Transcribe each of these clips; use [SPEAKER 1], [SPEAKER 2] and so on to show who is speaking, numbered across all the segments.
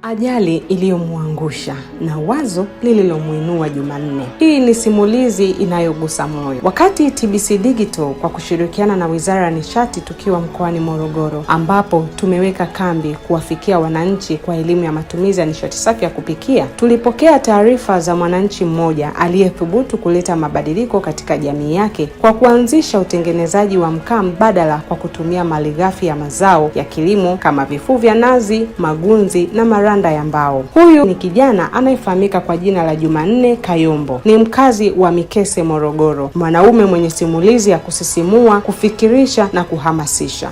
[SPEAKER 1] Ajali iliyomwangusha na wazo lililomuinua Jumanne. Hii ni simulizi inayogusa moyo. Wakati TBC Digital kwa kushirikiana na Wizara ya Nishati tukiwa mkoani Morogoro, ambapo tumeweka kambi kuwafikia wananchi kwa elimu ya matumizi ya nishati safi ya kupikia, tulipokea taarifa za mwananchi mmoja aliyethubutu kuleta mabadiliko katika jamii yake kwa kuanzisha utengenezaji wa mkaa mbadala kwa kutumia malighafi ya mazao ya kilimo kama vifuu vya nazi, magunzi na maranda ya mbao. Huyu ni kijana anayefahamika kwa jina la Jumanne Kayombo. Ni mkazi wa Mikese, Morogoro. Mwanaume mwenye simulizi ya kusisimua, kufikirisha na kuhamasisha.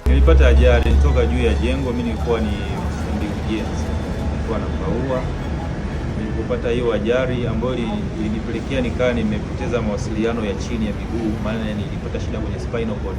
[SPEAKER 2] Nilipata ajali nitoka juu ya jengo. Mimi nilikuwa ni fundi ujenzi. Nilikuwa napaua. Nilipopata hiyo ajali ambayo ilinipelekea nikaa nimepoteza mawasiliano ya chini ya miguu, maana nilipata shida kwenye spinal cord.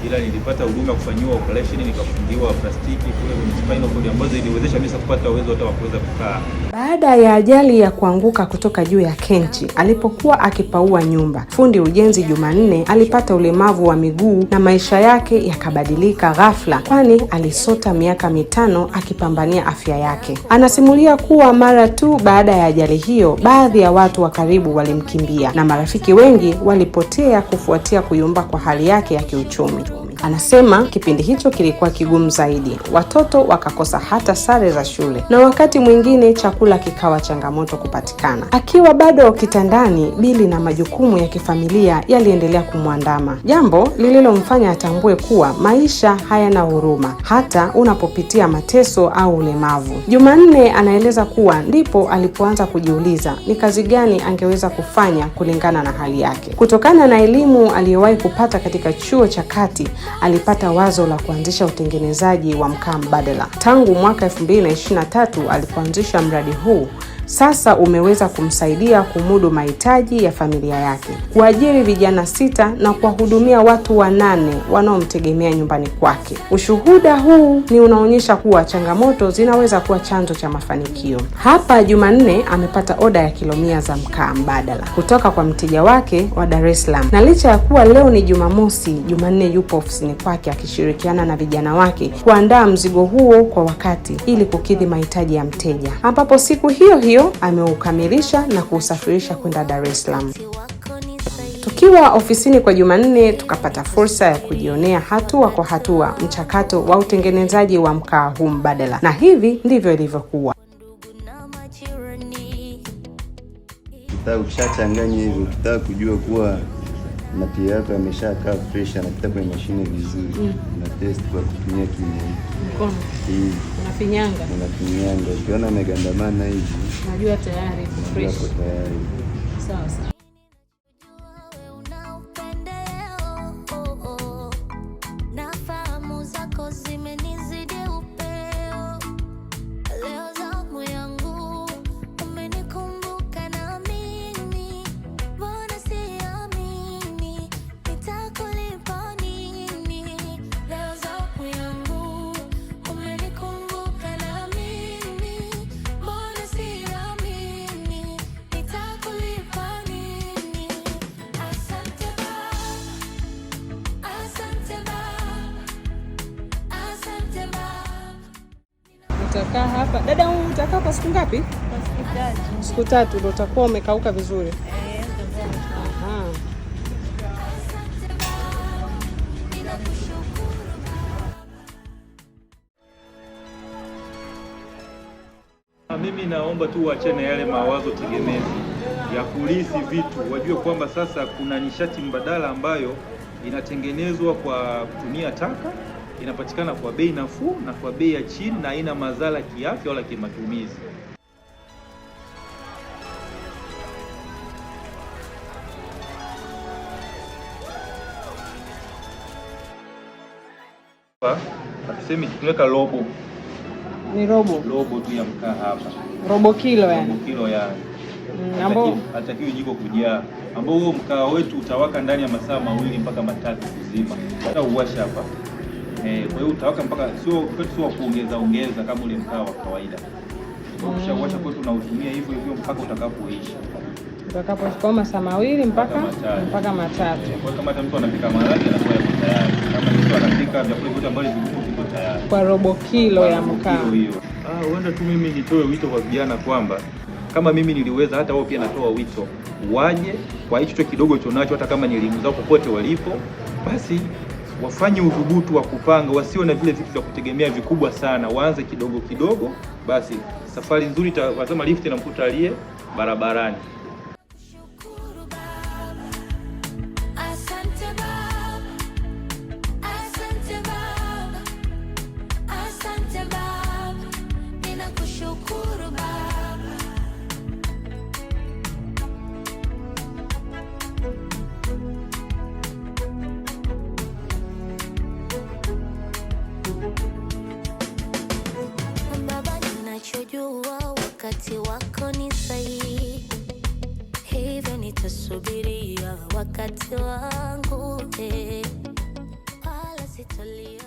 [SPEAKER 2] Ila nilipata huduma ya kufanyiwa operation, nikafungiwa plastiki kule kwenye spinal cord ambazo iliwezesha mimi kupata uwezo hata wa kuweza kukaa.
[SPEAKER 1] Baada ya ajali ya kuanguka kutoka juu ya kenchi alipokuwa akipaua nyumba, fundi ujenzi Jumanne alipata ulemavu wa miguu na maisha yake yakabadilika ghafla, kwani alisota miaka 5 akipambania afya yake. Anasimulia kuwa mara tu baada ya ajali hiyo, baadhi ya watu wa karibu walimkimbia na marafiki wengi walipotea kufuatia kuyumba kwa hali yake ya kiuchumi. Anasema kipindi hicho kilikuwa kigumu zaidi. Watoto wakakosa hata sare za shule na wakati mwingine chakula kikawa changamoto kupatikana. Akiwa bado kitandani, bili na majukumu ya kifamilia yaliendelea kumwandama, jambo lililomfanya atambue kuwa maisha hayana huruma hata unapopitia mateso au ulemavu. Jumanne anaeleza kuwa ndipo alipoanza kujiuliza ni kazi gani angeweza kufanya kulingana na hali yake. Kutokana na elimu aliyowahi kupata katika chuo cha kati, alipata wazo la kuanzisha utengenezaji wa mkaa mbadala. Tangu mwaka 2023 alipoanzisha mradi huu, sasa umeweza kumsaidia kumudu mahitaji ya familia yake, kuajiri vijana 6 na kuwahudumia watu 8 wanaomtegemea nyumbani kwake. Ushuhuda huu ni unaonyesha kuwa changamoto zinaweza kuwa chanzo cha mafanikio. Hapa Jumanne amepata oda ya kilo 100 za mkaa mbadala kutoka kwa mteja wake wa Dar es Salaam. Na licha ya kuwa leo ni Jumamosi, Jumanne yupo ofisini kwake akishirikiana na vijana wake kuandaa mzigo huo kwa wakati ili kukidhi mahitaji ya mteja, ambapo siku hiyo ameukamilisha na kuusafirisha kwenda Dar es Salaam. Tukiwa ofisini kwa Jumanne, tukapata fursa ya kujionea hatua kwa hatua mchakato wa utengenezaji wa mkaa huu mbadala, na hivi ndivyo ilivyokuwa.
[SPEAKER 3] Ukishachanganya hivyo, ukitaka kujua kuwa mati yako yameshakaa fresh na kitabu ya mashine vizuri, na test kwa kutumia mkono. Unafinyanga. Ukiona megandamana hivi,
[SPEAKER 1] najua tayari fresh.
[SPEAKER 3] Tayari.
[SPEAKER 1] Sawa. Utakaa hapa. Dada, utakaa kwa siku ngapi? Siku 3 ndio utakuwa umekauka vizuri. Aha.
[SPEAKER 2] Mimi naomba tu waachane yale mawazo tegemezi ya kulisi vitu, wajue kwamba sasa kuna nishati mbadala ambayo inatengenezwa kwa kutumia taka, inapatikana kwa bei nafuu na kwa bei ya chini na haina madhara kiafya wala kimatumizi. Tuseme tunaweka robo. Ni robo tu ya mkaa hapa. Robo kilo yani. Robo kilo yani. Ambao hatakiwi jiko kujaa. Ambao huo mkaa wetu utawaka ndani ya masaa 2 mpaka 3 kuzima. Hata uwasha hapa. Kwa hiyo utawaka mpaka sio kuongeza kama ule mkaa wa kawaida. Ukishawasha kwetu tunautumia hivyo mpaka utakapoisha.
[SPEAKER 1] Utakapochukua masaa 2 mpaka 3.
[SPEAKER 2] Kwa kama mtu anapika maharage anakuwa tayari. Kama mtu anapika vyakula vyote ambavyo viko tayari.
[SPEAKER 1] Kwa robo kilo ya mkaa.
[SPEAKER 2] Hiyo. Huenda tu mimi nitoe wito kwa vijana kwamba kama mimi niliweza, hata wao pia natoa wito waje kwa hicho kidogo chonacho, hata kama ni elimu zao popote walipo, basi wafanye udhubutu wa kupanga, wasio na vile vitu vya kutegemea vikubwa sana, waanze kidogo kidogo, basi safari nzuri wasema lift na mkuta aliye barabarani.
[SPEAKER 4] Wakati wako ni sahihi, hivyo nitasubiria wakati wangu, wala sitolia.